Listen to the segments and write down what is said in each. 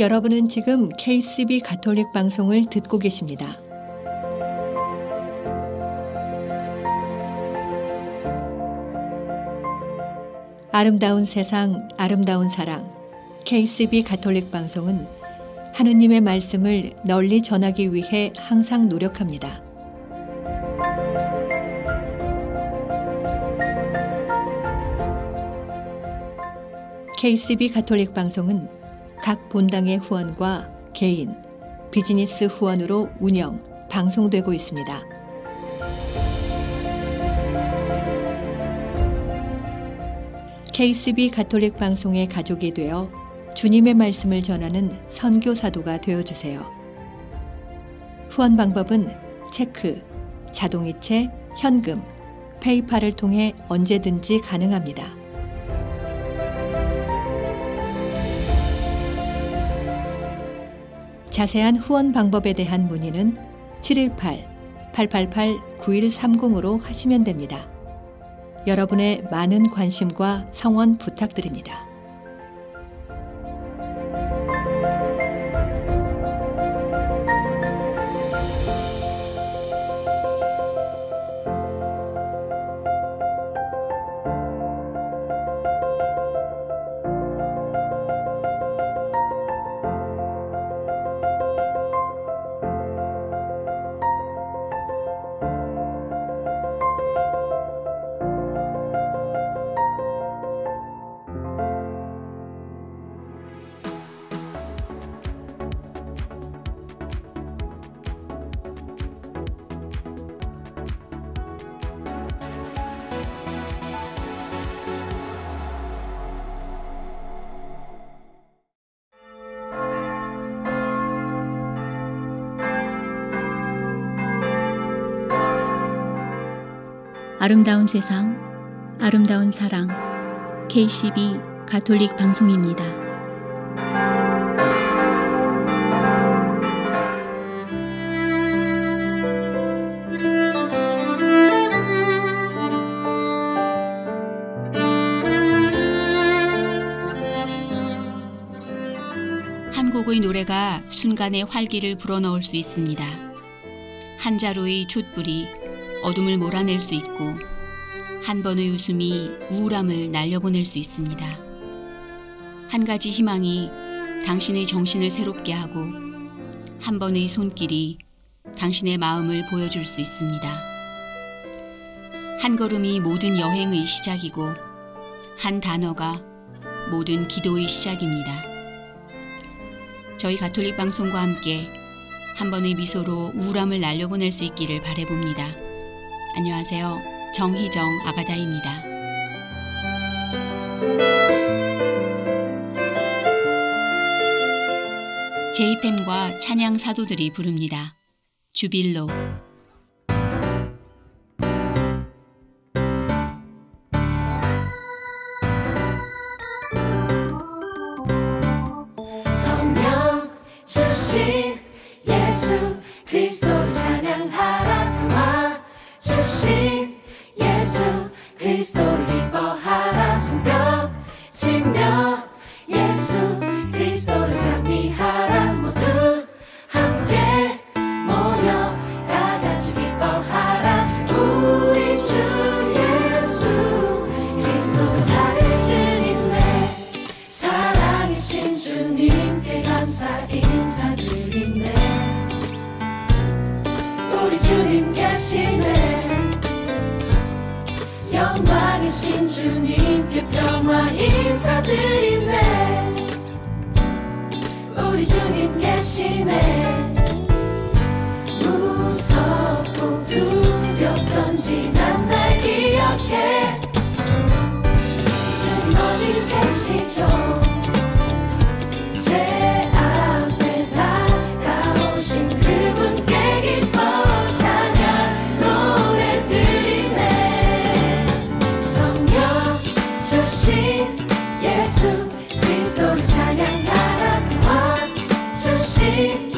여러분은 지금 KCB 가톨릭 방송을 듣고 계십니다. 아름다운 세상, 아름다운 사랑. KCB 가톨릭 방송은 하느님의 말씀을 널리 전하기 위해 항상 노력합니다. KCB 가톨릭 방송은 각 본당의 후원과 개인, 비즈니스 후원으로 운영, 방송되고 있습니다. KCB 가톨릭 방송의 가족이 되어 주님의 말씀을 전하는 선교사도가 되어주세요. 후원 방법은 체크, 자동이체, 현금, 페이팔을 통해 언제든지 가능합니다. 자세한 후원 방법에 대한 문의는 718-888-9130으로 하시면 됩니다. 여러분의 많은 관심과 성원 부탁드립니다. 아름다운 세상, 아름다운 사랑, KCB 가톨릭 방송입니다. 한 곡의 노래가 순간의 활기를 불어넣을 수 있습니다. 한 자루의 촛불이 어둠을 몰아낼 수 있고 한 번의 웃음이 우울함을 날려보낼 수 있습니다. 한 가지 희망이 당신의 정신을 새롭게 하고 한 번의 손길이 당신의 마음을 보여줄 수 있습니다. 한 걸음이 모든 여행의 시작이고 한 단어가 모든 기도의 시작입니다. 저희 가톨릭 방송과 함께 한 번의 미소로 우울함을 날려보낼 수 있기를 바라봅니다. 안녕하세요. 정희정 아가다입니다. 제이팸과 찬양 사도들이 부릅니다. 주빌로. 성령 주신 예수 그리스도를 찬양하라. 평화 주신 예수 그리스도를 기뻐하라. 성벽 치며 예수 그리스도를 찬미하라. 모두 함께 모여 다 같이 기뻐하라. 우리 주 예수 그리스도가 살을 드리네. 사랑이신 주님께 감사 인사드리네. 우리 주님 계시네. 영광이신 주님께 평화 인사드리네. 우리 주님 계시네. 무섭고 두렵던 지난날 기억해. 주님 어디 계시죠? 제 앞에 다가오신 그분께 기뻐 찬양 노래 드리네. 성령 주신 예수 그리스도를 찬양하라. 평화 주신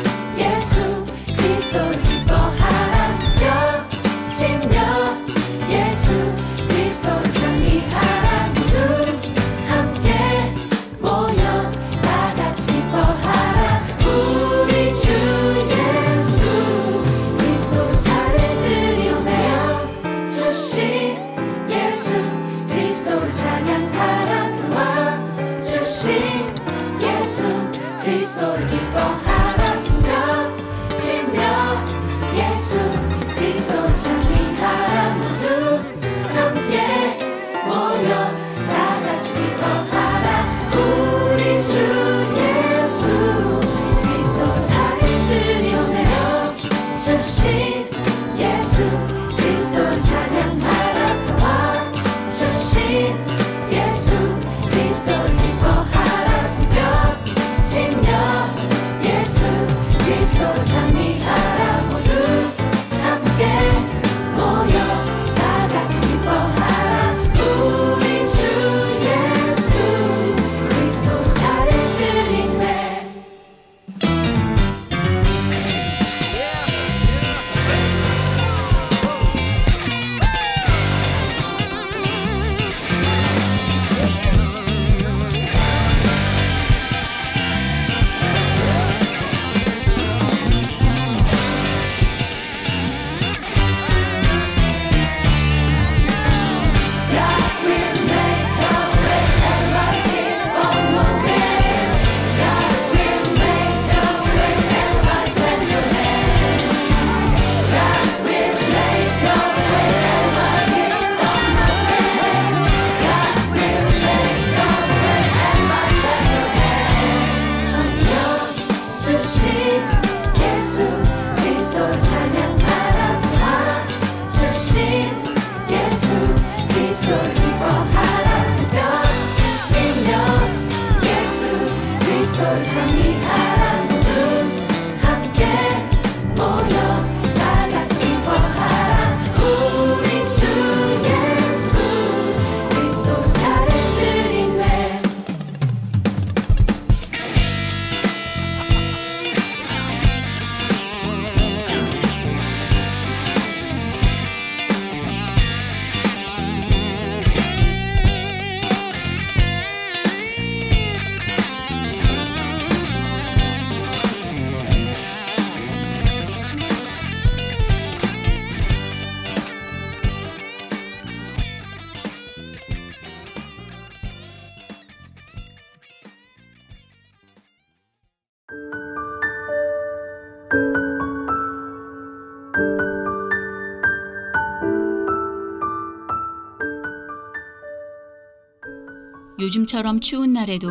요즘처럼 추운 날에도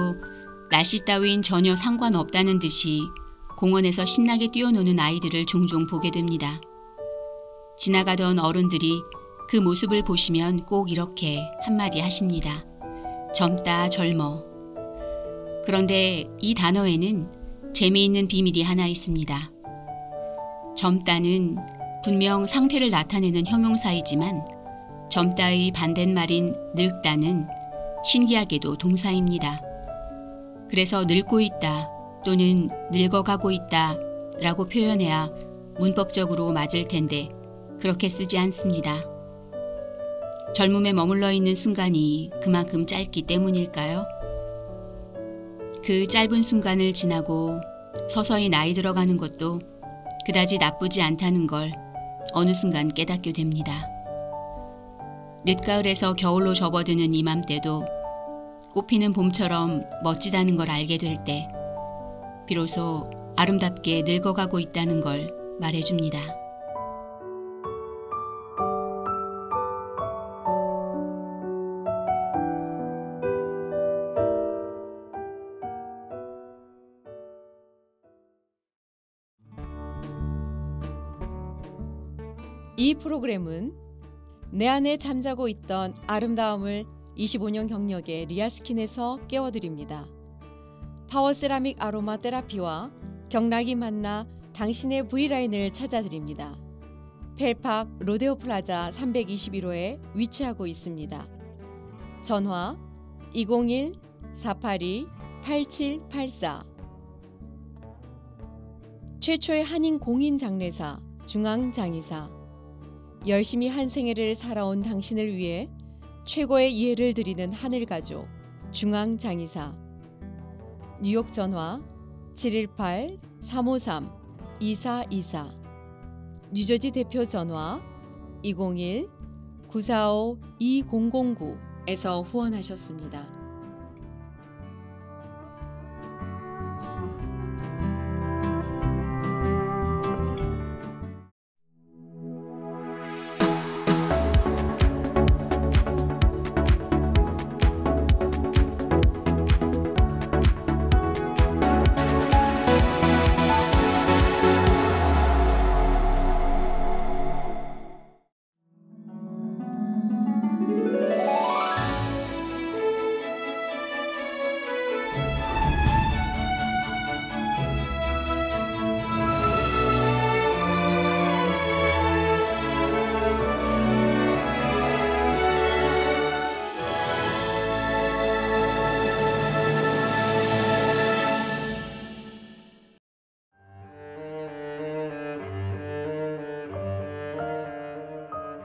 날씨 따윈 전혀 상관없다는 듯이 공원에서 신나게 뛰어노는 아이들을 종종 보게 됩니다. 지나가던 어른들이 그 모습을 보시면 꼭 이렇게 한마디 하십니다. 젊다 젊어. 그런데 이 단어에는 재미있는 비밀이 하나 있습니다. 젊다는 분명 상태를 나타내는 형용사이지만 젊다의 반대말인 늙다는 신기하게도 동사입니다. 그래서 늙고 있다 또는 늙어가고 있다 라고 표현해야 문법적으로 맞을 텐데 그렇게 쓰지 않습니다. 젊음에 머물러 있는 순간이 그만큼 짧기 때문일까요? 그 짧은 순간을 지나고 서서히 나이 들어가는 것도 그다지 나쁘지 않다는 걸 어느 순간 깨닫게 됩니다. 늦가을에서 겨울로 접어드는 이맘때도 꽃피는 봄처럼 멋지다는 걸 알게 될 때 비로소 아름답게 늙어가고 있다는 걸 말해줍니다. 이 프로그램은 내 안에 잠자고 있던 아름다움을 25년 경력의 리아스킨에서 깨워드립니다. 파워세라믹 아로마 테라피와 경락이 만나 당신의 V라인을 찾아드립니다. 펠팍 로데오 플라자 321호에 위치하고 있습니다. 전화 201-482-8784. 최초의 한인 공인 장례사 중앙장의사. 열심히 한 생애를 살아온 당신을 위해 최고의 이해를 드리는 하늘가족 중앙장의사. 뉴욕 전화 718-353-2424. 뉴저지 대표 전화 201-945-2009에서 후원하셨습니다.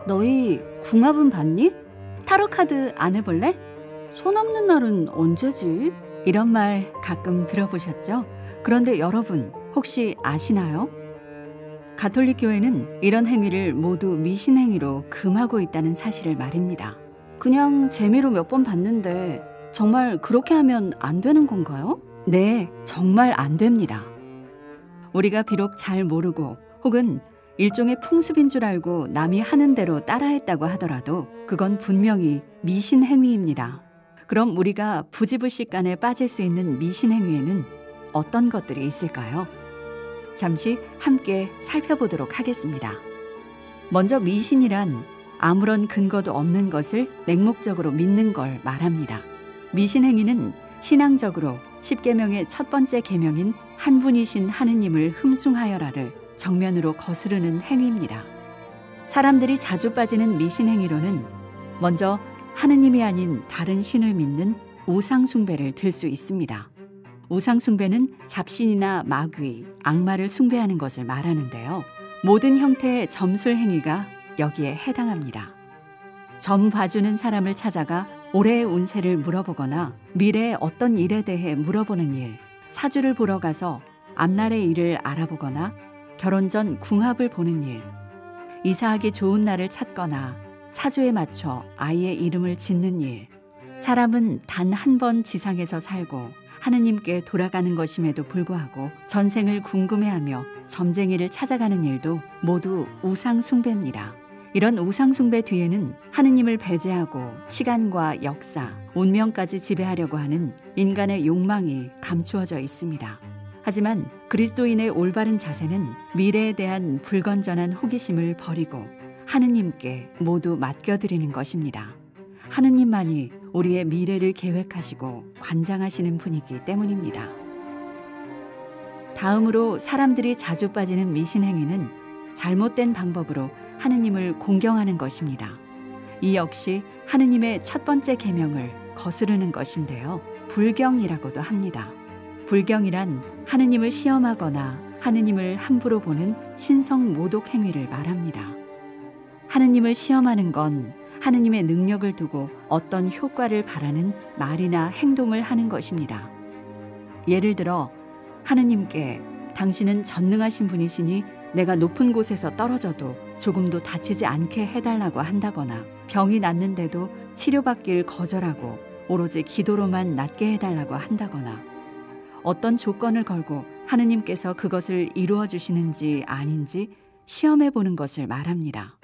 너희 궁합은 봤니? 타로카드 안 해볼래? 손 없는 날은 언제지? 이런 말 가끔 들어보셨죠? 그런데 여러분 혹시 아시나요? 가톨릭 교회는 이런 행위를 모두 미신 행위로 금하고 있다는 사실을 말입니다. 그냥 재미로 몇 번 봤는데 정말 그렇게 하면 안 되는 건가요? 네, 정말 안 됩니다. 우리가 비록 잘 모르고 혹은 일종의 풍습인 줄 알고 남이 하는 대로 따라했다고 하더라도 그건 분명히 미신 행위입니다. 그럼 우리가 부지불식간에 빠질 수 있는 미신 행위에는 어떤 것들이 있을까요? 잠시 함께 살펴보도록 하겠습니다. 먼저 미신이란 아무런 근거도 없는 것을 맹목적으로 믿는 걸 말합니다. 미신 행위는 신앙적으로 10계명의 첫 번째 계명인 한 분이신 하느님을 흠숭하여라를 정면으로 거스르는 행위입니다. 사람들이 자주 빠지는 미신 행위로는 먼저 하느님이 아닌 다른 신을 믿는 우상숭배를 들 수 있습니다. 우상숭배는 잡신이나 마귀, 악마를 숭배하는 것을 말하는데요. 모든 형태의 점술 행위가 여기에 해당합니다. 점 봐주는 사람을 찾아가 올해의 운세를 물어보거나 미래의 어떤 일에 대해 물어보는 일, 사주를 보러 가서 앞날의 일을 알아보거나 결혼 전 궁합을 보는 일, 이사하기 좋은 날을 찾거나 사주에 맞춰 아이의 이름을 짓는 일, 사람은 단 한 번 지상에서 살고 하느님께 돌아가는 것임에도 불구하고 전생을 궁금해하며 점쟁이를 찾아가는 일도 모두 우상 숭배입니다. 이런 우상숭배 뒤에는 하느님을 배제하고 시간과 역사, 운명까지 지배하려고 하는 인간의 욕망이 감추어져 있습니다. 하지만 그리스도인의 올바른 자세는 미래에 대한 불건전한 호기심을 버리고 하느님께 모두 맡겨드리는 것입니다. 하느님만이 우리의 미래를 계획하시고 관장하시는 분이기 때문입니다. 다음으로 사람들이 자주 빠지는 미신행위는 잘못된 방법으로 하느님을 공경하는 것입니다. 이 역시 하느님의 첫 번째 계명을 거스르는 것인데요. 불경이라고도 합니다. 불경이란 하느님을 시험하거나 하느님을 함부로 보는 신성 모독 행위를 말합니다. 하느님을 시험하는 건 하느님의 능력을 두고 어떤 효과를 바라는 말이나 행동을 하는 것입니다. 예를 들어 하느님께 당신은 전능하신 분이시니 내가 높은 곳에서 떨어져도 조금도 다치지 않게 해달라고 한다거나 병이 낫는데도 치료받길 거절하고 오로지 기도로만 낫게 해달라고 한다거나 어떤 조건을 걸고 하느님께서 그것을 이루어 주시는지 아닌지 시험해 보는 것을 말합니다.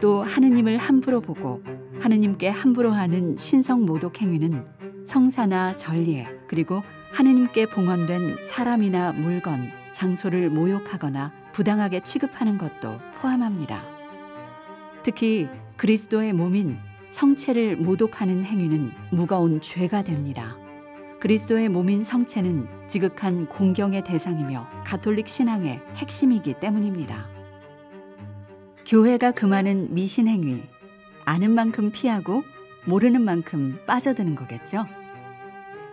또 하느님을 함부로 보고 하느님께 함부로 하는 신성 모독 행위는 성사나 전례 그리고 하느님께 봉헌된 사람이나 물건, 장소를 모욕하거나 부당하게 취급하는 것도 포함합니다. 특히 그리스도의 몸인 성체를 모독하는 행위는 무거운 죄가 됩니다. 그리스도의 몸인 성체는 지극한 공경의 대상이며 가톨릭 신앙의 핵심이기 때문입니다. 교회가 금하는 미신행위, 아는 만큼 피하고 모르는 만큼 빠져드는 거겠죠.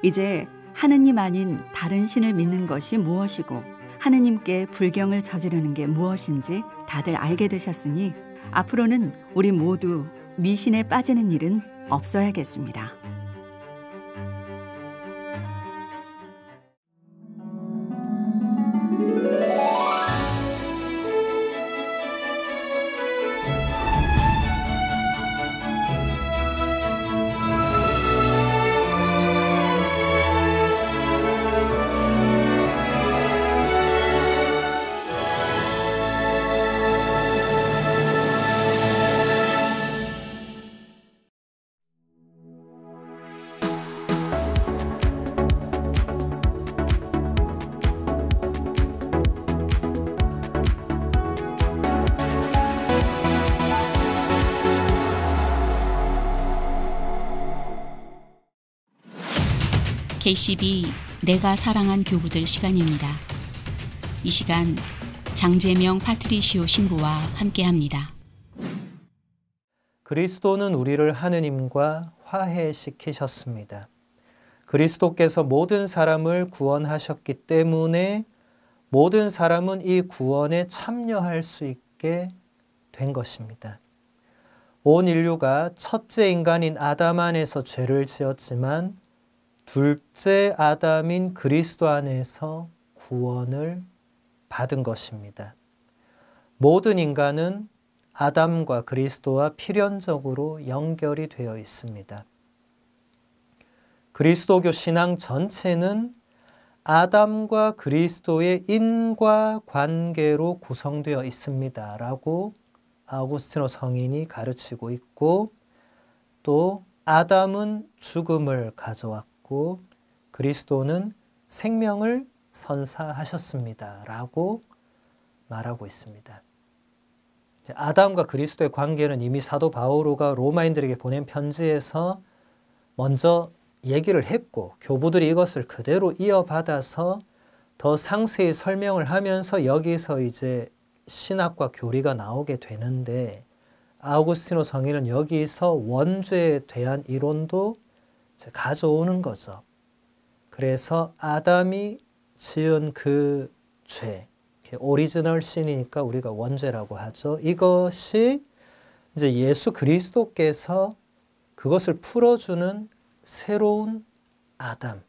이제 하느님 아닌 다른 신을 믿는 것이 무엇이고 하느님께 불경을 저지르는 게 무엇인지 다들 알게 되셨으니 앞으로는 우리 모두 미신에 빠지는 일은 없어야겠습니다. KCB 내가 사랑한 교부들 시간입니다. 이 시간 장재명 파트리시오 신부와 함께합니다. 그리스도는 우리를 하느님과 화해시키셨습니다. 그리스도께서 모든 사람을 구원하셨기 때문에 모든 사람은 이 구원에 참여할 수 있게 된 것입니다. 온 인류가 첫째 인간인 아담 안에서 죄를 지었지만 둘째 아담인 그리스도 안에서 구원을 받은 것입니다. 모든 인간은 아담과 그리스도와 필연적으로 연결이 되어 있습니다. 그리스도교 신앙 전체는 아담과 그리스도의 인과관계로 구성되어 있습니다. 라고 아우구스티노 성인이 가르치고 있고 또 아담은 죽음을 가져왔고 그리스도는 생명을 선사하셨습니다. 라고 말하고 있습니다. 아담과 그리스도의 관계는 이미 사도 바오로가 로마인들에게 보낸 편지에서 먼저 얘기를 했고 교부들이 이것을 그대로 이어받아서 더 상세히 설명을 하면서 여기서 이제 신학과 교리가 나오게 되는데 아우구스티노 성인은 여기서 원죄에 대한 이론도 가져오는 거죠. 그래서 아담이 지은 그 죄, 오리지널 신이니까 우리가 원죄라고 하죠. 이것이 이제 예수 그리스도께서 그것을 풀어주는 새로운 아담,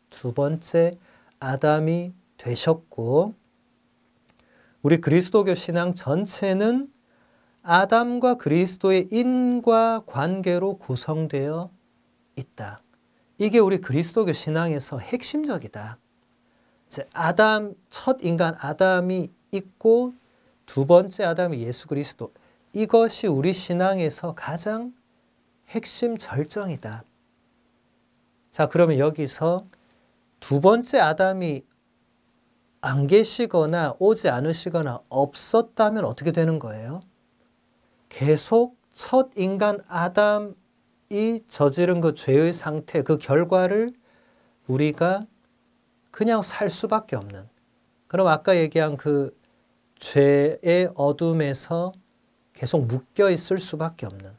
두 번째 아담이 되셨고 우리 그리스도교 신앙 전체는 아담과 그리스도의 인과관계로 구성되어 있다. 이게 우리 그리스도교 신앙에서 핵심적이다. 아담, 첫 인간 아담이 있고 두 번째 아담이 예수 그리스도. 이것이 우리 신앙에서 가장 핵심 절정이다. 자, 그러면 여기서 두 번째 아담이 안 계시거나 오지 않으시거나 없었다면 어떻게 되는 거예요? 계속 첫 인간 아담이 저지른 그 죄의 상태, 그 결과를 우리가 그냥 살 수밖에 없는, 그럼 아까 얘기한 그 죄의 어둠에서 계속 묶여 있을 수밖에 없는,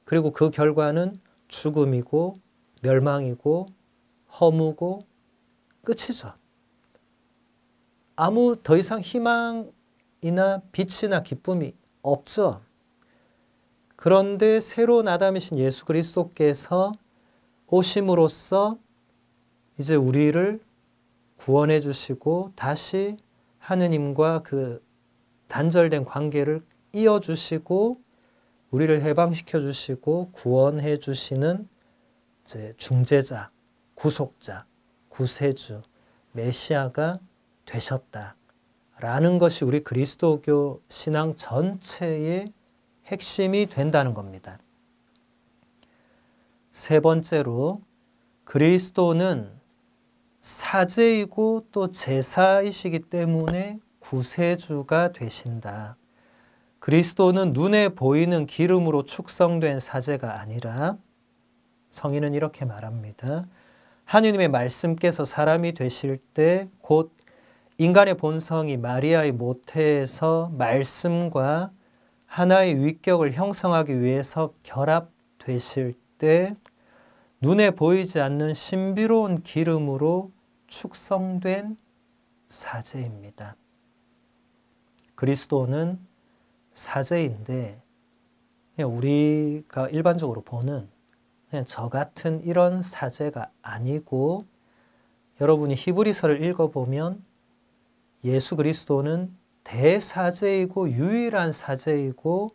그리고 그 결과는 죽음이고 멸망이고 허무고 끝이죠. 아무 더 이상 희망이나 빛이나 기쁨이 없죠. 그런데 새로운 아담이신 예수 그리스도께서 오심으로써 이제 우리를 구원해 주시고 다시 하느님과 그 단절된 관계를 이어주시고 우리를 해방시켜 주시고 구원해 주시는 이제 중재자, 구속자, 구세주, 메시아가 되셨다라는 것이 우리 그리스도교 신앙 전체의 핵심이 된다는 겁니다. 세 번째로 그리스도는 사제이고 또 제사이시기 때문에 구세주가 되신다. 그리스도는 눈에 보이는 기름으로 축성된 사제가 아니라, 성인은 이렇게 말합니다. 하느님의 말씀께서 사람이 되실 때 곧 인간의 본성이 마리아의 모태에서 말씀과 하나의 위격을 형성하기 위해서 결합되실 때 눈에 보이지 않는 신비로운 기름으로 축성된 사제입니다. 그리스도는 사제인데 그냥 우리가 일반적으로 보는 그냥 저 같은 이런 사제가 아니고, 여러분이 히브리서를 읽어보면 예수 그리스도는 대사제이고 유일한 사제이고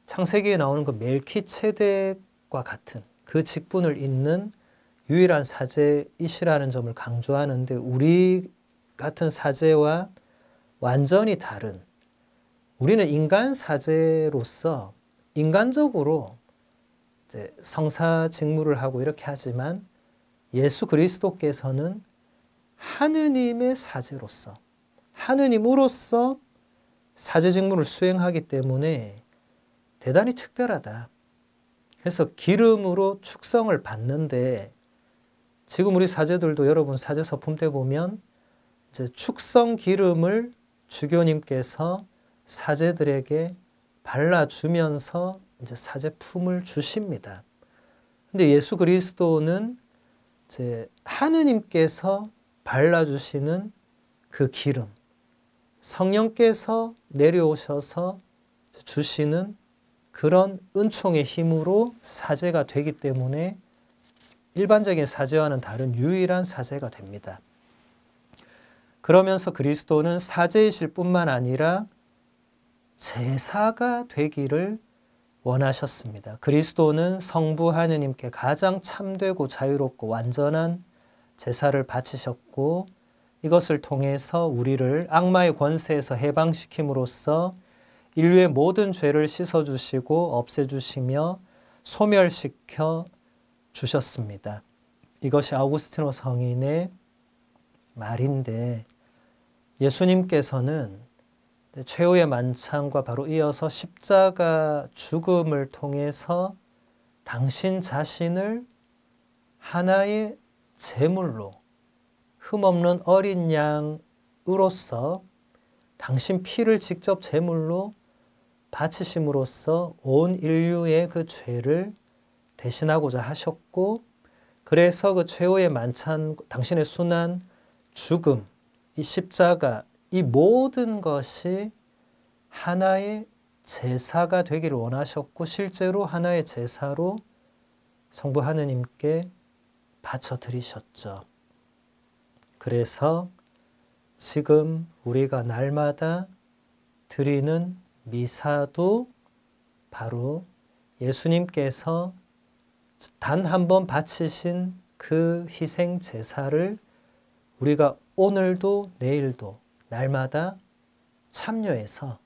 창세기에 나오는 그 멜키체덱과 같은 그 직분을 잇는 유일한 사제이시라는 점을 강조하는데, 우리 같은 사제와 완전히 다른, 우리는 인간 사제로서 인간적으로 이제 성사 직무를 하고 이렇게 하지만 예수 그리스도께서는 하느님의 사제로서, 하느님으로서 사제 직무를 수행하기 때문에 대단히 특별하다. 그래서 기름으로 축성을 받는데, 지금 우리 사제들도 여러분 사제 서품 때 보면 이제 축성 기름을 주교님께서 사제들에게 발라주면서 이제 사제품을 주십니다. 근데 예수 그리스도는 이제 하느님께서 발라주시는 그 기름, 성령께서 내려오셔서 주시는 그런 은총의 힘으로 사제가 되기 때문에 일반적인 사제와는 다른 유일한 사제가 됩니다. 그러면서 그리스도는 사제이실 뿐만 아니라 제사가 되기를 원하셨습니다. 그리스도는 성부 하느님께 가장 참되고 자유롭고 완전한 제사를 바치셨고, 이것을 통해서 우리를 악마의 권세에서 해방시킴으로써 인류의 모든 죄를 씻어주시고 없애주시며 소멸시켜 주셨습니다. 이것이 아우구스티노 성인의 말인데, 예수님께서는 최후의 만찬과 바로 이어서 십자가 죽음을 통해서 당신 자신을 하나의 제물로, 흠없는 어린 양으로서 당신 피를 직접 제물로 바치심으로써 온 인류의 그 죄를 대신하고자 하셨고, 그래서 그 최후의 만찬, 당신의 순환, 죽음, 이 십자가, 이 모든 것이 하나의 제사가 되기를 원하셨고, 실제로 하나의 제사로 성부 하느님께 바쳐드리셨죠. 그래서 지금 우리가 날마다 드리는 미사도 바로 예수님께서 단 한 번 바치신 그 희생 제사를 우리가 오늘도 내일도 날마다 참여해서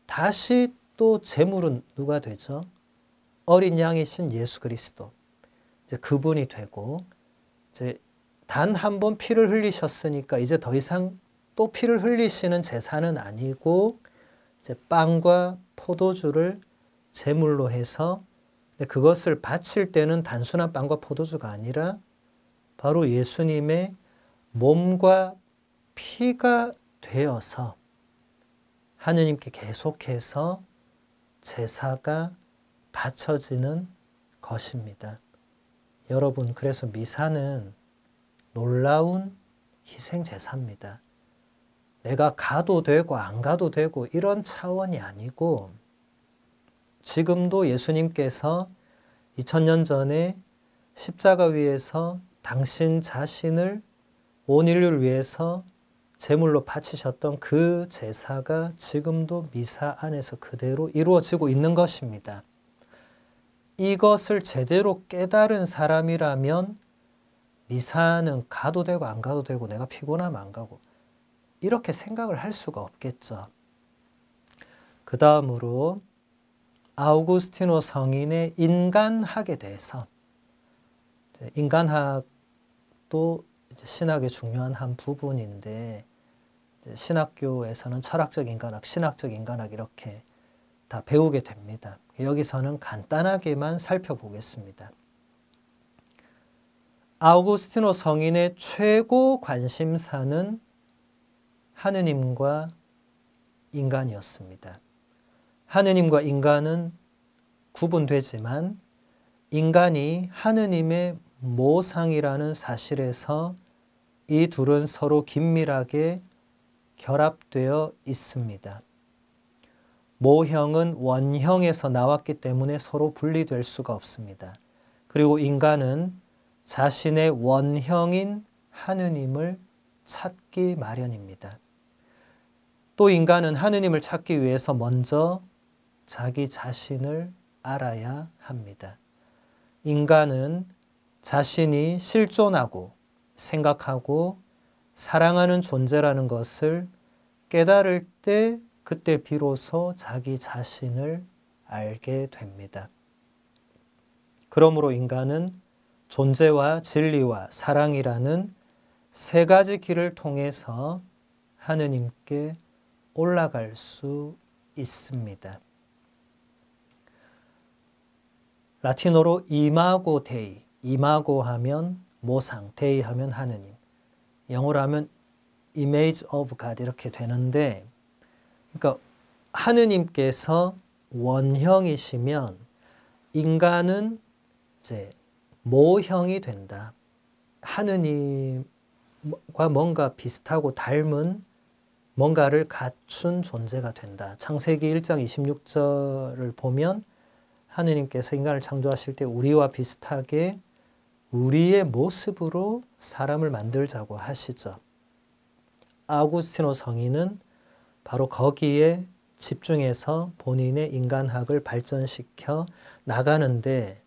다시 또 제물은 누가 되죠? 어린 양이신 예수 그리스도. 이제 그분이 되고, 이제 단 한 번 피를 흘리셨으니까 이제 더 이상 또 피를 흘리시는 제사는 아니고, 이제 빵과 포도주를 제물로 해서, 그것을 바칠 때는 단순한 빵과 포도주가 아니라 바로 예수님의 몸과 피가 되어서 하느님께 계속해서 제사가 바쳐지는 것입니다. 여러분, 그래서 미사는 놀라운 희생제사입니다. 내가 가도 되고 안 가도 되고 이런 차원이 아니고, 지금도 예수님께서 2000년 전에 십자가 위에서 당신 자신을 온 인류를 위해서 제물로 바치셨던 그 제사가 지금도 미사 안에서 그대로 이루어지고 있는 것입니다. 이것을 제대로 깨달은 사람이라면 미사는 가도 되고 안 가도 되고 내가 피곤하면 안 가고 이렇게 생각을 할 수가 없겠죠. 그 다음으로 아우구스티노 성인의 인간학에 대해서, 인간학도 신학의 중요한 한 부분인데, 신학교에서는 철학적 인간학, 신학적 인간학 이렇게 다 배우게 됩니다. 여기서는 간단하게만 살펴보겠습니다. 아우구스티노 성인의 최고 관심사는 하느님과 인간이었습니다. 하느님과 인간은 구분되지만 인간이 하느님의 모상이라는 사실에서 이 둘은 서로 긴밀하게 결합되어 있습니다. 모형은 원형에서 나왔기 때문에 서로 분리될 수가 없습니다. 그리고 인간은 자신의 원형인 하느님을 찾기 마련입니다. 또 인간은 하느님을 찾기 위해서 먼저 자기 자신을 알아야 합니다. 인간은 자신이 실존하고 생각하고 사랑하는 존재라는 것을 깨달을 때 그때 비로소 자기 자신을 알게 됩니다. 그러므로 인간은 존재와 진리와 사랑이라는 세 가지 길을 통해서 하느님께 올라갈 수 있습니다. 라틴어로 이마고 데이, 이마고 하면 모상, 데이 하면 하느님, 영어로 하면 image of God 이렇게 되는데, 그러니까 하느님께서 원형이시면 인간은 이제 모형이 된다. 하느님과 뭔가 비슷하고 닮은 뭔가를 갖춘 존재가 된다. 창세기 1장 26절을 보면 하느님께서 인간을 창조하실 때 우리와 비슷하게 우리의 모습으로 사람을 만들자고 하시죠. 아우구스티노 성인은 바로 거기에 집중해서 본인의 인간학을 발전시켜 나가는데,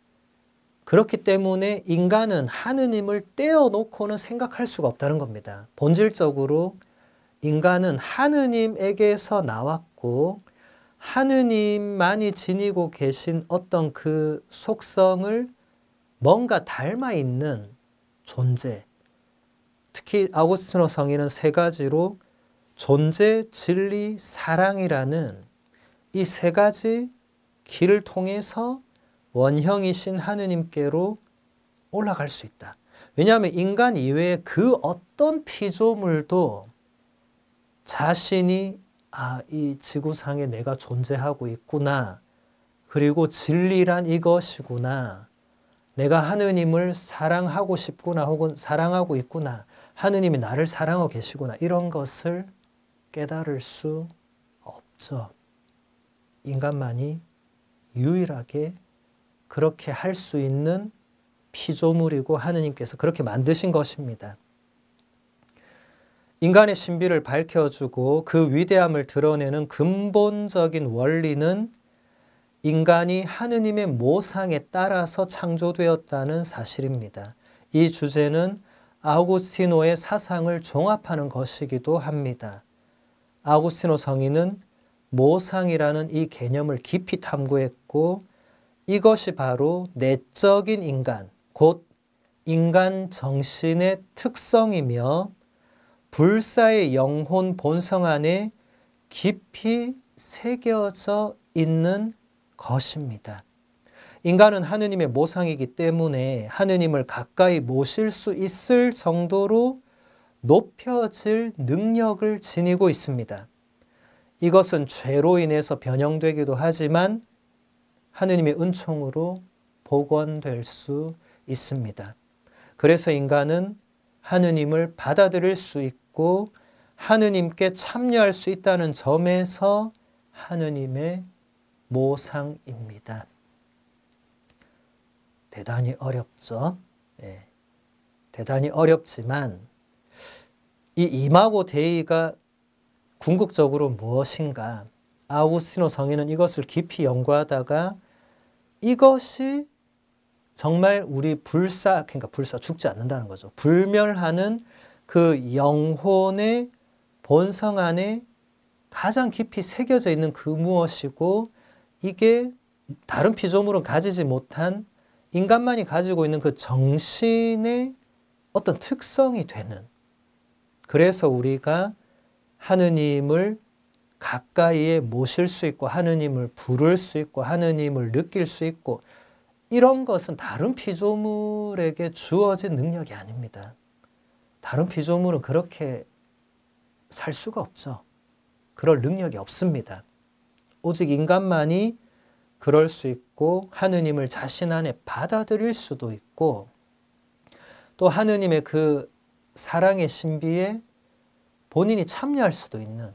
그렇기 때문에 인간은 하느님을 떼어놓고는 생각할 수가 없다는 겁니다. 본질적으로 인간은 하느님에게서 나왔고 하느님만이 지니고 계신 어떤 그 속성을 뭔가 닮아 있는 존재, 특히 아우구스티노 성인은 세 가지로 존재, 진리, 사랑이라는 이 세 가지 길을 통해서 원형이신 하느님께로 올라갈 수 있다. 왜냐하면 인간 이외에 그 어떤 피조물도 자신이 이 지구상에 내가 존재하고 있구나, 그리고 진리란 이것이구나, 내가 하느님을 사랑하고 싶구나, 혹은 사랑하고 있구나, 하느님이 나를 사랑하고 계시구나, 이런 것을 깨달을 수 없죠. 인간만이 유일하게 그렇게 할 수 있는 피조물이고 하느님께서 그렇게 만드신 것입니다. 인간의 신비를 밝혀주고 그 위대함을 드러내는 근본적인 원리는 인간이 하느님의 모상에 따라서 창조되었다는 사실입니다. 이 주제는 아우구스티노의 사상을 종합하는 것이기도 합니다. 아우구스티노 성인은 모상이라는 이 개념을 깊이 탐구했고 이것이 바로 내적인 인간, 곧 인간 정신의 특성이며 불사의 영혼 본성 안에 깊이 새겨져 있는 것입니다. 인간은 하느님의 모상이기 때문에 하느님을 가까이 모실 수 있을 정도로 높여질 능력을 지니고 있습니다. 이것은 죄로 인해서 변형되기도 하지만 하느님의 은총으로 복원될 수 있습니다. 그래서 인간은 하느님을 받아들일 수 있고 하느님께 참여할 수 있다는 점에서 하느님의 모상입니다. 대단히 어렵죠. 예. 대단히 어렵지만 이 이마고 데이가 궁극적으로 무엇인가? 아우구스티노 성인은 이것을 깊이 연구하다가 이것이 정말 우리 그러니까 불사 죽지 않는다는 거죠. 불멸하는 그 영혼의 본성 안에 가장 깊이 새겨져 있는 그 무엇이고 이게 다른 피조물은 가지지 못한 인간만이 가지고 있는 그 정신의 어떤 특성이 되는 그래서 우리가 하느님을 가까이에 모실 수 있고 하느님을 부를 수 있고 하느님을 느낄 수 있고 이런 것은 다른 피조물에게 주어진 능력이 아닙니다. 다른 피조물은 그렇게 살 수가 없죠. 그럴 능력이 없습니다. 오직 인간만이 그럴 수 있고 하느님을 자신 안에 받아들일 수도 있고 또 하느님의 그 사랑의 신비에 본인이 참여할 수도 있는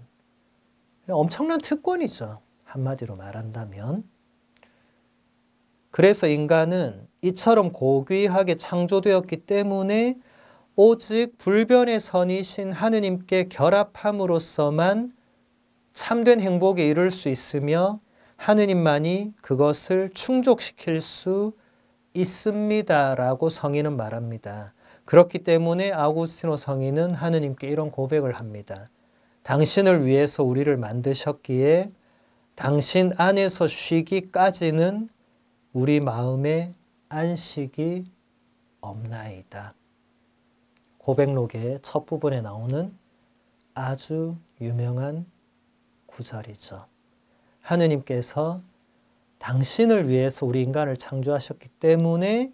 엄청난 특권이죠. 한마디로 말한다면. 그래서 인간은 이처럼 고귀하게 창조되었기 때문에 오직 불변의 선이신 하느님께 결합함으로써만 참된 행복에 이를 수 있으며 하느님만이 그것을 충족시킬 수 있습니다라고 성인은 말합니다. 그렇기 때문에 아우구스티노 성인은 하느님께 이런 고백을 합니다. 당신을 위해서 우리를 만드셨기에 당신 안에서 쉬기까지는 우리 마음에 안식이 없나이다. 고백록의 첫 부분에 나오는 아주 유명한 구절이죠. 하느님께서 당신을 위해서 우리 인간을 창조하셨기 때문에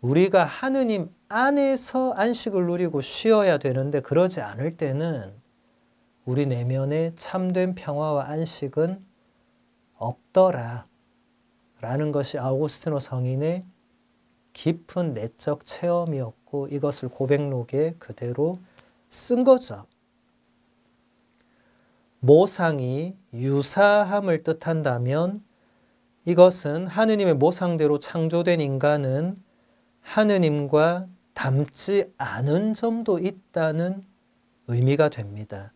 우리가 하느님 안에서 안식을 누리고 쉬어야 되는데 그러지 않을 때는 우리 내면에 참된 평화와 안식은 없더라 라는 것이 아우구스티노 성인의 깊은 내적 체험이었고 이것을 고백록에 그대로 쓴 거죠. 모상이 유사함을 뜻한다면 이것은 하느님의 모상대로 창조된 인간은 하느님과 닮지 않은 점도 있다는 의미가 됩니다.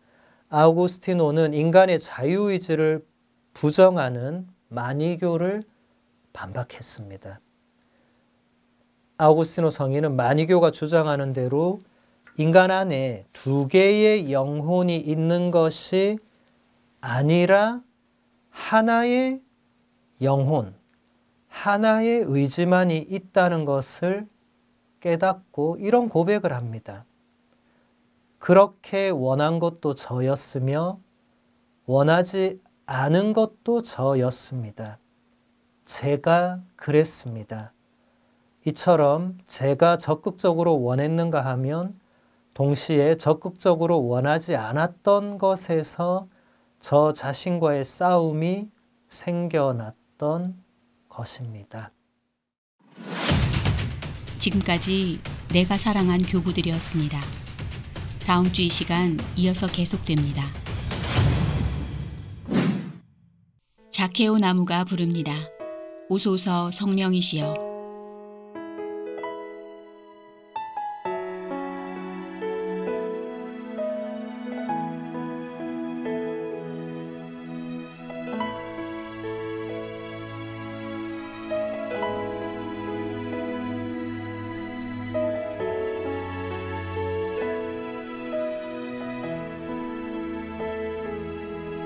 아우구스티노는 인간의 자유의지를 부정하는 마니교를 반박했습니다. 아우구스티노 성인은 마니교가 주장하는 대로 인간 안에 두 개의 영혼이 있는 것이 아니라 하나의 영혼, 하나의 의지만이 있다는 것을 깨닫고 이런 고백을 합니다. 그렇게 원한 것도 저였으며 원하지 않은 것도 저였습니다. 제가 그랬습니다. 이처럼 제가 적극적으로 원했는가 하면 동시에 적극적으로 원하지 않았던 것에서 저 자신과의 싸움이 생겨났던 것입니다. 지금까지 내가 사랑한 교구들이었습니다. 다음 주 이 시간 이어서 계속됩니다. 자케오 나무가 부릅니다. 오소서 성령이시여.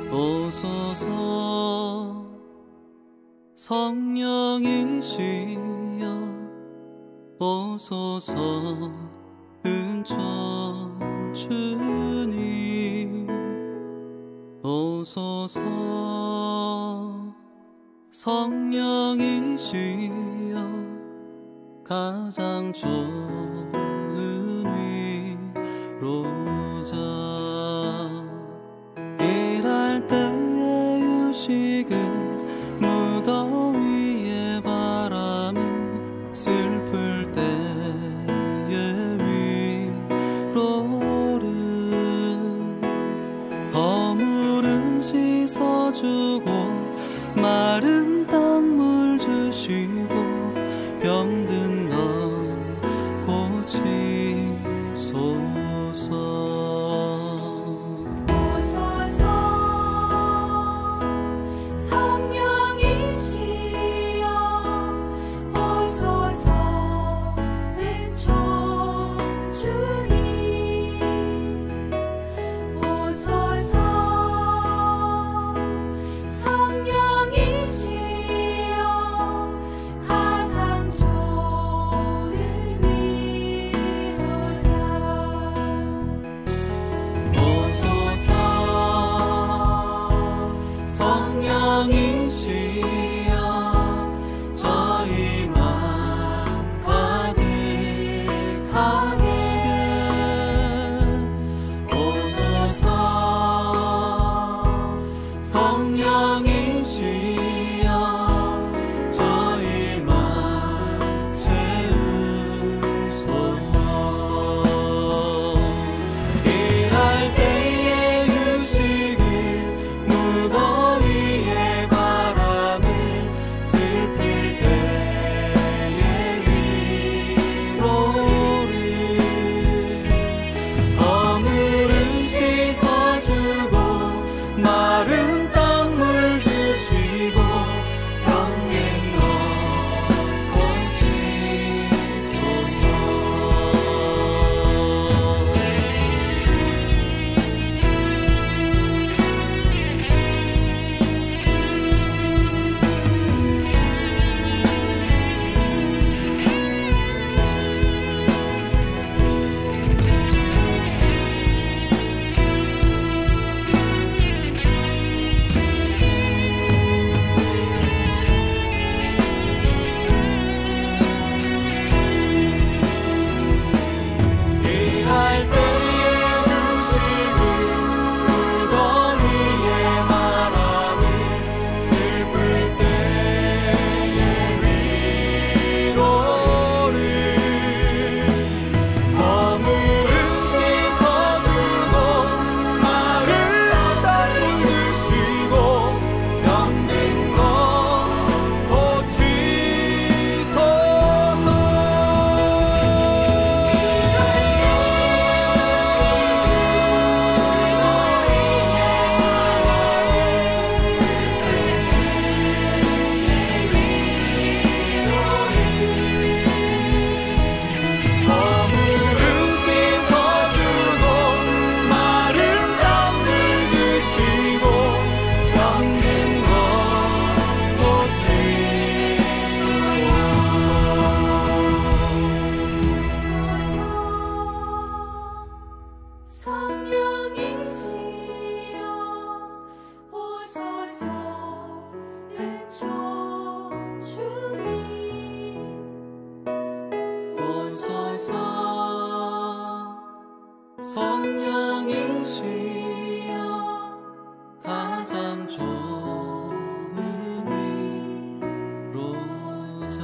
오 오소서 성령이시여 오소서 은총 주님 오소서 성령이시여 가장 좋은 위로자 일할 때의 유식은 무더위의 바람은 슬플 때의 위로를 허물은 씻어주고 마른 땅물 주시고 병든 것 고치소서 성령이시여 가장 좋은 위로자.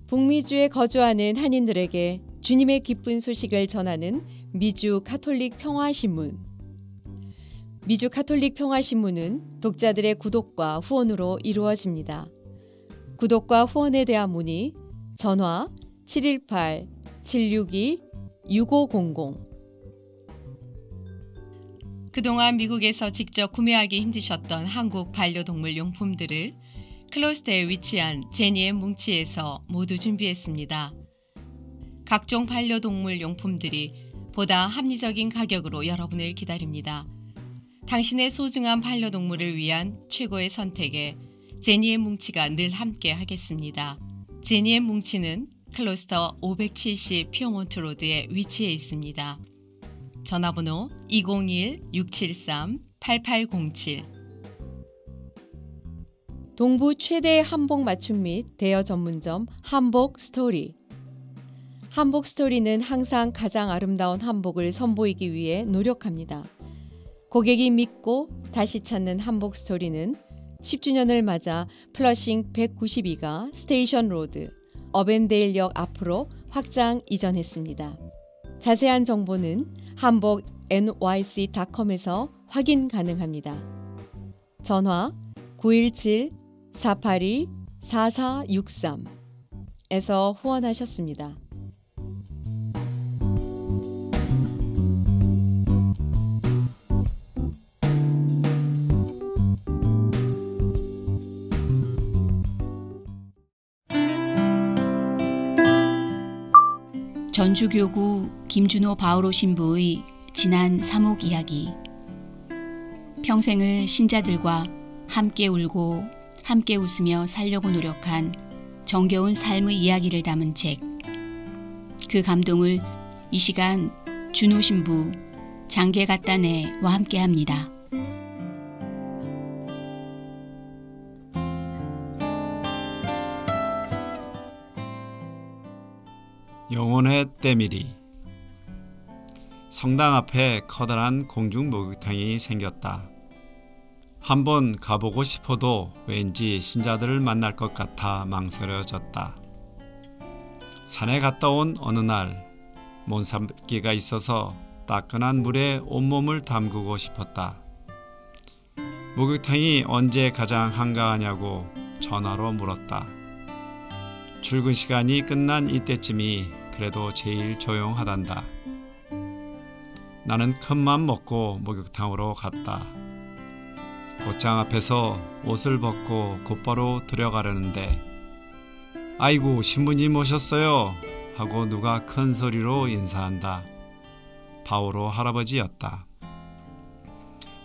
북미주에 거주하는 한인들에게 주님의 기쁜 소식을 전하는 미주 가톨릭 평화신문. 미주 가톨릭 평화신문은 독자들의 구독과 후원으로 이루어집니다. 구독과 후원에 대한 문의 전화 718-762-6500. 그동안 미국에서 직접 구매하기 힘드셨던 한국 반려동물 용품들을 클로스터에 위치한 제니의 뭉치에서 모두 준비했습니다. 각종 반려동물 용품들이 보다 합리적인 가격으로 여러분을 기다립니다. 당신의 소중한 반려동물을 위한 최고의 선택에 제니의 뭉치가 늘 함께 하겠습니다. 제니의 뭉치는 클로스터 570 피어몬트 로드에 위치해 있습니다. 전화번호 201-673-8807. 동부 최대 한복 맞춤 및 대여 전문점 한복 스토리. 한복 스토리는 항상 가장 아름다운 한복을 선보이기 위해 노력합니다. 고객이 믿고 다시 찾는 한복 스토리는 10주년을 맞아 플러싱 192가 스테이션 로드, 어벤데일역 앞으로 확장 이전했습니다. 자세한 정보는 한복 nyc.com에서 확인 가능합니다. 전화 917-482-4463에서 후원하셨습니다. 전주교구 김준호 바오로 신부의 지난 사목 이야기. 평생을 신자들과 함께 울고 함께 웃으며 살려고 노력한 정겨운 삶의 이야기를 담은 책. 그 감동을 이 시간 준호 신부, 장계갔다네와 함께합니다. 영혼의 때밀이. 성당 앞에 커다란 공중 목욕탕이 생겼다. 한번 가보고 싶어도 왠지 신자들을 만날 것 같아 망설여졌다. 산에 갔다 온 어느 날 몬삼기가 있어서 따끈한 물에 온몸을 담그고 싶었다. 목욕탕이 언제 가장 한가하냐고 전화로 물었다. 출근 시간이 끝난 이때쯤이 그래도 제일 조용하단다. 나는 큰맘 먹고 목욕탕으로 갔다. 옷장 앞에서 옷을 벗고 곧바로 들어가려는데 아이고 신부님 오셨어요 하고 누가 큰 소리로 인사한다. 바오로 할아버지였다.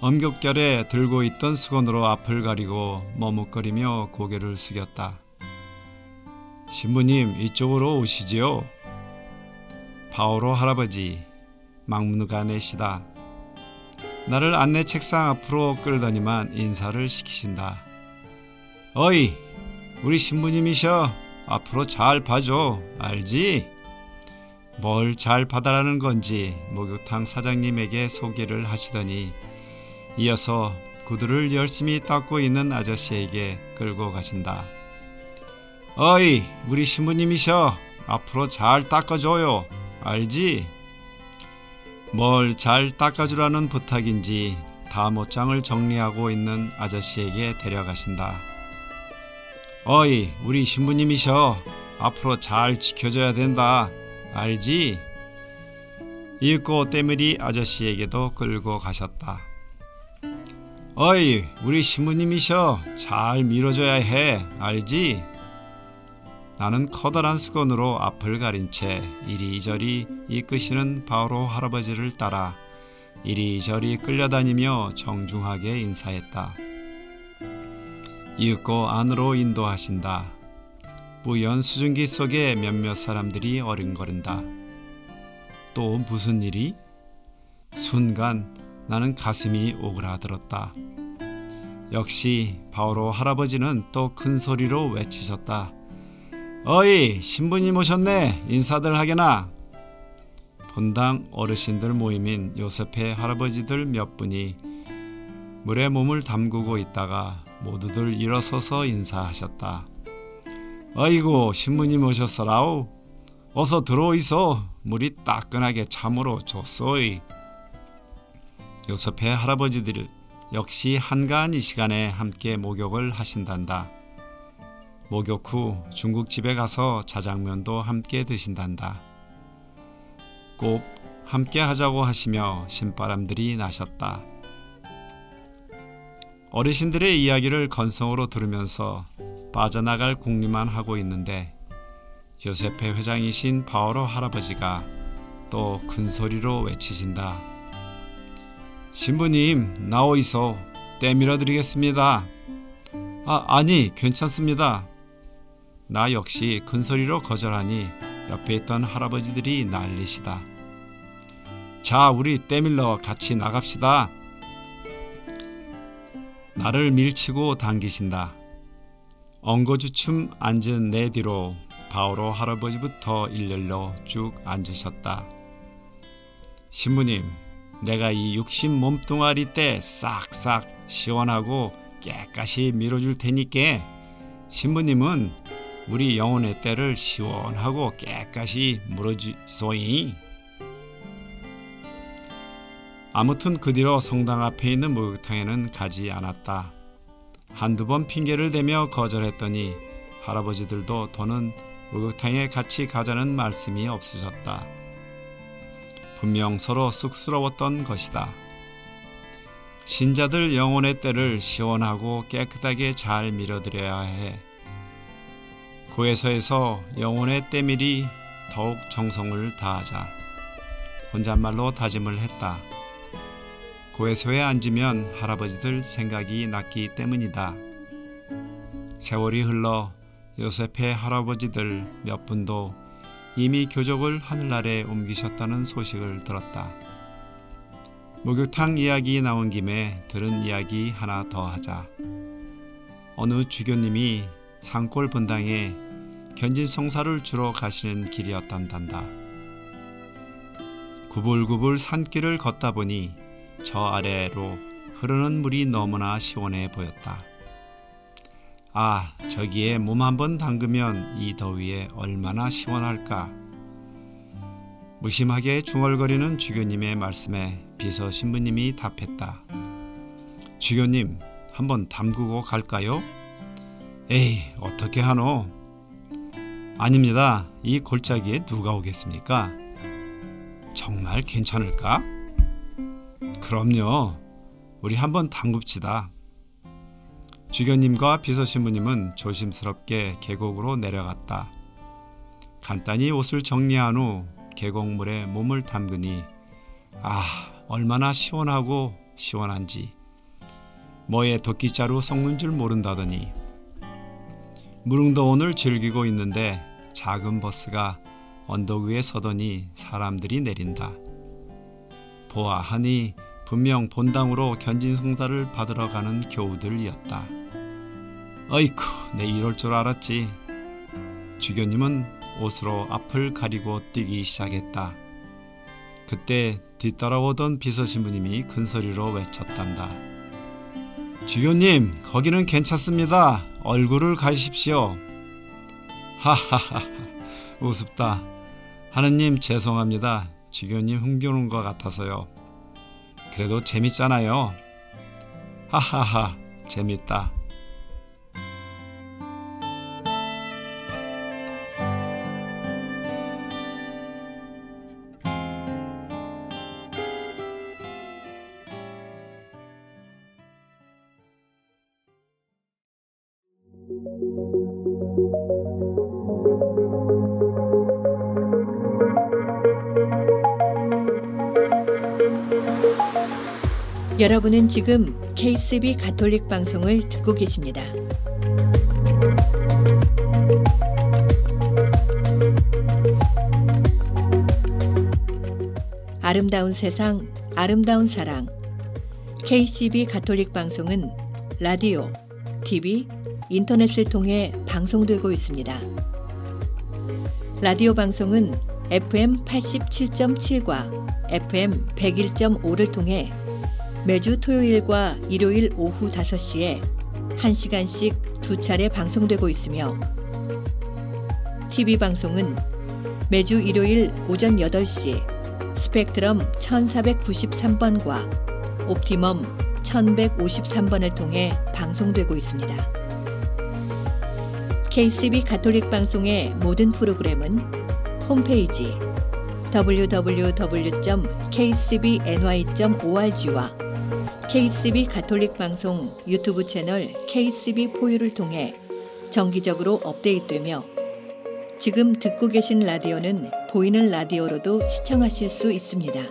엄격결에 들고 있던 수건으로 앞을 가리고 머뭇거리며 고개를 숙였다. 신부님 이쪽으로 오시지요. 바오로 할아버지 막무가내시다. 나를 안내 책상 앞으로 끌더니만 인사를 시키신다. 어이 우리 신부님이셔. 앞으로 잘 봐줘. 알지? 뭘 잘 봐달라는 건지 목욕탕 사장님에게 소개를 하시더니 이어서 구두를 열심히 닦고 있는 아저씨에게 끌고 가신다. 어이 우리 신부님이셔. 앞으로 잘 닦아줘요. 알지? 뭘 잘 닦아주라는 부탁인지 다음 옷장을 정리하고 있는 아저씨에게 데려가신다. 어이 우리 신부님이셔. 앞으로 잘 지켜줘야 된다. 알지? 이윽고 때밀이 아저씨에게도 끌고 가셨다. 어이 우리 신부님이셔. 잘 밀어줘야 해. 알지? 나는 커다란 수건으로 앞을 가린 채 이리저리 이끄시는 바오로 할아버지를 따라 이리저리 끌려다니며 정중하게 인사했다. 이윽고 안으로 인도하신다. 뿌연 수증기 속에 몇몇 사람들이 어른거린다. 또 무슨 일이? 순간 나는 가슴이 오그라들었다. 역시 바오로 할아버지는 또 큰 소리로 외치셨다. 어이 신부님 오셨네. 인사들 하게나. 본당 어르신들 모임인 요셉의 할아버지들 몇 분이 물에 몸을 담그고 있다가 모두들 일어서서 인사하셨다. 아이고 신부님 오셨어라오. 어서 들어오이소. 물이 따끈하게 참으로 좋소이. 요셉의 할아버지들 역시 한가한 이 시간에 함께 목욕을 하신단다. 목욕 후 중국집에 가서 자장면도 함께 드신단다. 꼭 함께 하자고 하시며 신바람들이 나셨다. 어르신들의 이야기를 건성으로 들으면서 빠져나갈 궁리만 하고 있는데 요세페 회장이신 바오로 할아버지가 또 큰 소리로 외치신다. 신부님, 나오이소. 떼밀어 드리겠습니다. 아니, 괜찮습니다. 나 역시 큰 소리로 거절하니 옆에 있던 할아버지들이 난리시다. 자, 우리 떼밀러 같이 나갑시다. 나를 밀치고 당기신다. 엉거주춤 앉은 내 뒤로 바오로 할아버지부터 일렬로 쭉 앉으셨다. 신부님, 내가 이 육신 몸뚱아리 때 싹싹 시원하고 깨끗이 밀어줄 테니까 신부님은 우리 영혼의 때를 시원하고 깨끗이 물어주소이. 아무튼 그 뒤로 성당 앞에 있는 목욕탕에는 가지 않았다. 한두 번 핑계를 대며 거절했더니 할아버지들도 더는 목욕탕에 같이 가자는 말씀이 없으셨다. 분명 서로 쑥스러웠던 것이다. 신자들 영혼의 때를 시원하고 깨끗하게 잘 밀어드려야 해. 고해서에서 영혼의 때밀이 더욱 정성을 다하자. 혼잣말로 다짐을 했다. 고해소에 앉으면 할아버지들 생각이 났기 때문이다. 세월이 흘러 요세페 할아버지들 몇 분도 이미 교족을 하늘나라에 옮기셨다는 소식을 들었다. 목욕탕 이야기 나온 김에 들은 이야기 하나 더 하자. 어느 주교님이 산골 분당에 견진성사를 주러 가시는 길이었단다. 구불구불 산길을 걷다 보니 저 아래로 흐르는 물이 너무나 시원해 보였다. 아, 저기에 몸 한번 담그면 이 더위에 얼마나 시원할까. 무심하게 중얼거리는 주교님의 말씀에 비서 신부님이 답했다. 주교님, 한번 담그고 갈까요? 에이, 어떻게 하노? 아닙니다. 이 골짜기에 누가 오겠습니까? 정말 괜찮을까? 그럼요. 우리 한번 담급시다. 주교님과 비서신부님은 조심스럽게 계곡으로 내려갔다. 간단히 옷을 정리한 후 계곡물에 몸을 담그니 얼마나 시원하고 시원한지 뭐에 도끼자루 섞는 줄 모른다더니 무릉도원을 즐기고 있는데 작은 버스가 언덕 위에 서더니 사람들이 내린다. 보아하니 분명 본당으로 견진성사를 받으러 가는 교우들이었다. 어이쿠, 내 이럴 줄 알았지. 주교님은 옷으로 앞을 가리고 뛰기 시작했다. 그때 뒤따라오던 비서신부님이 큰소리로 외쳤단다. 주교님, 거기는 괜찮습니다. 얼굴을 가리십시오. 하하하, 우습다. 하느님 죄송합니다. 주교님 흥겨운 것 같아서요. 그래도 재밌잖아요. 하하하, 재밌다. 여러분은 지금 KCB 가톨릭 방송을 듣고 계십니다. 아름다운 세상, 아름다운 사랑. KCB 가톨릭 방송은 라디오, TV, 인터넷을 통해 방송되고 있습니다. 라디오 방송은 FM 87.7과 FM 101.5를 통해 매주 토요일과 일요일 오후 5시에 1시간씩 2차례 방송되고 있으며 TV 방송은 매주 일요일 오전 8시 스펙트럼 1493번과 옵티멈 1153번을 통해 방송되고 있습니다. KCB 가톨릭 방송의 모든 프로그램은 홈페이지 www.kcbny.org와 KCB 가톨릭 방송 유튜브 채널 KCB4U를 통해 정기적으로 업데이트되며 지금 듣고 계신 라디오는 보이는 라디오로도 시청하실 수 있습니다.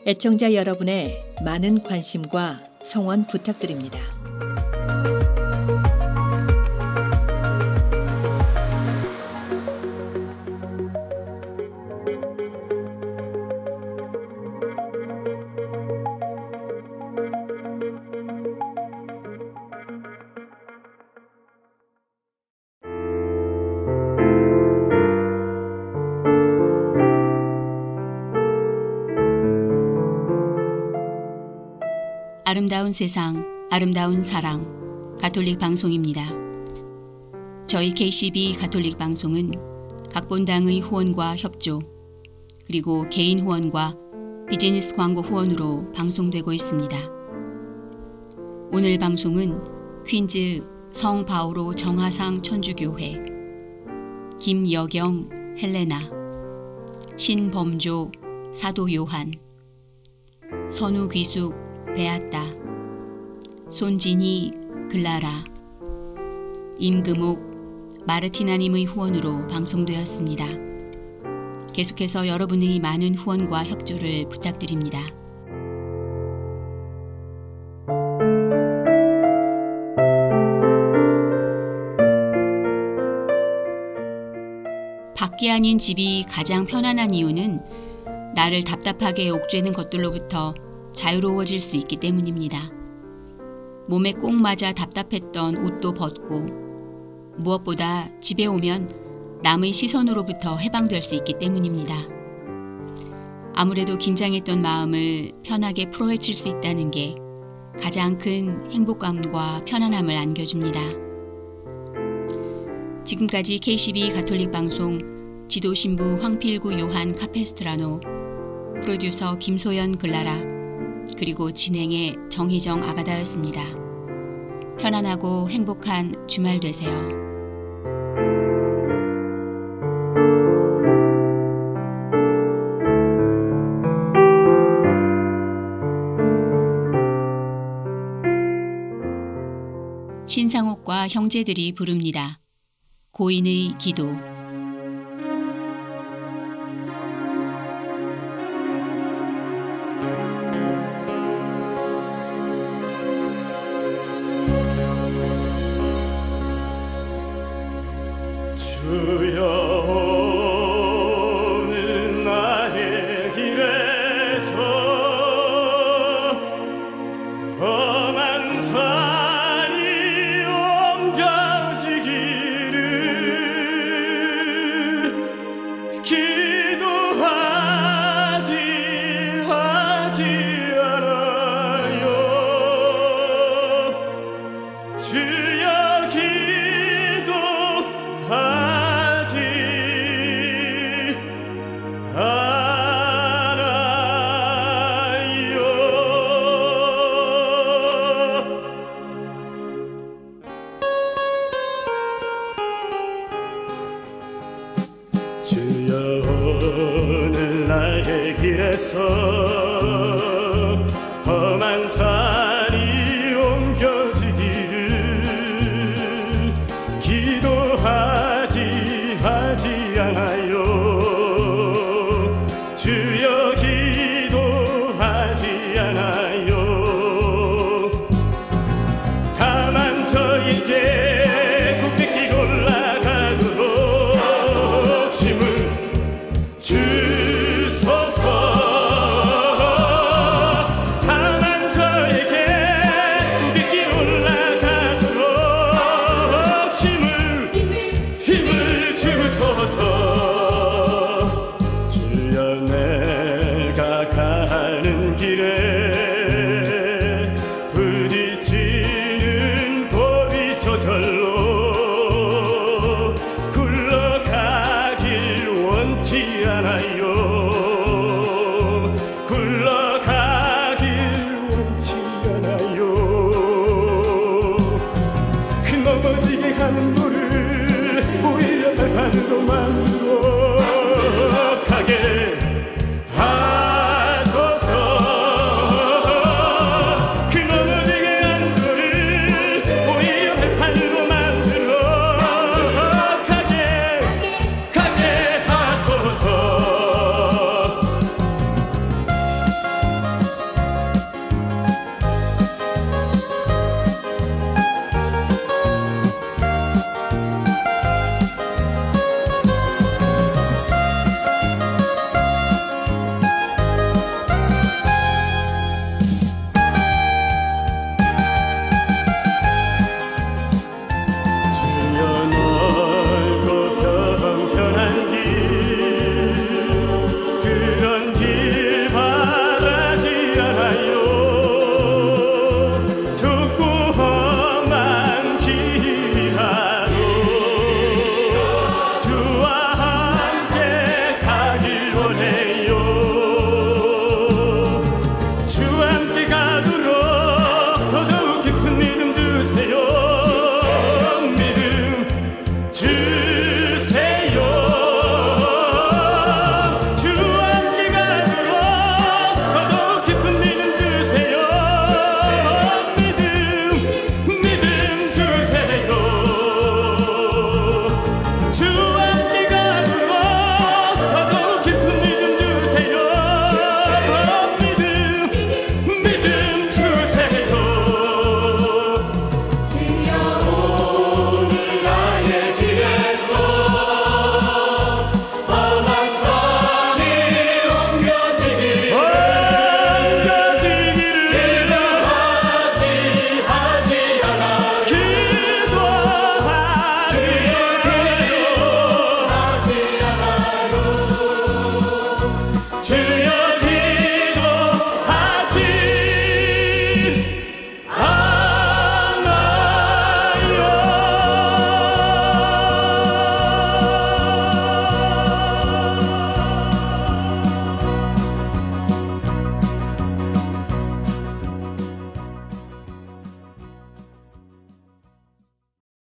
애청자 여러분의 많은 관심과 성원 부탁드립니다. 아름다운 세상, 아름다운 사랑, 가톨릭 방송입니다. 저희 KCB 가톨릭 방송은 각본당의 후원과 협조, 그리고 개인 후원과 비즈니스 광고 후원으로 방송되고 있습니다. 오늘 방송은 퀸즈 성 바오로 정하상 천주교회, 김여경 헬레나, 신범조 사도 요한, 선우 귀숙 베아따, 손진이 글라라, 임금옥 마르티나님의 후원으로 방송되었습니다. 계속해서 여러분의 많은 후원과 협조를 부탁드립니다. 밖이 아닌 집이 가장 편안한 이유는 나를 답답하게 옥죄는 것들로부터 자유로워질 수 있기 때문입니다. 몸에 꼭 맞아 답답했던 옷도 벗고 무엇보다 집에 오면 남의 시선으로부터 해방될 수 있기 때문입니다. 아무래도 긴장했던 마음을 편하게 풀어헤칠 수 있다는 게 가장 큰 행복감과 편안함을 안겨줍니다. 지금까지 KCB 가톨릭 방송 지도신부 황필구 요한 카페스트라노, 프로듀서 김소연 글라라, 그리고 진행의 정희정 아가다였습니다. 편안하고 행복한 주말 되세요. 신상옥과 형제들이 부릅니다. 고인의 기도. 주여 오늘 나의 길에서 험한 산이 옮겨지기를 기도하지 않아요. 주여 주여 오늘 나의 길에서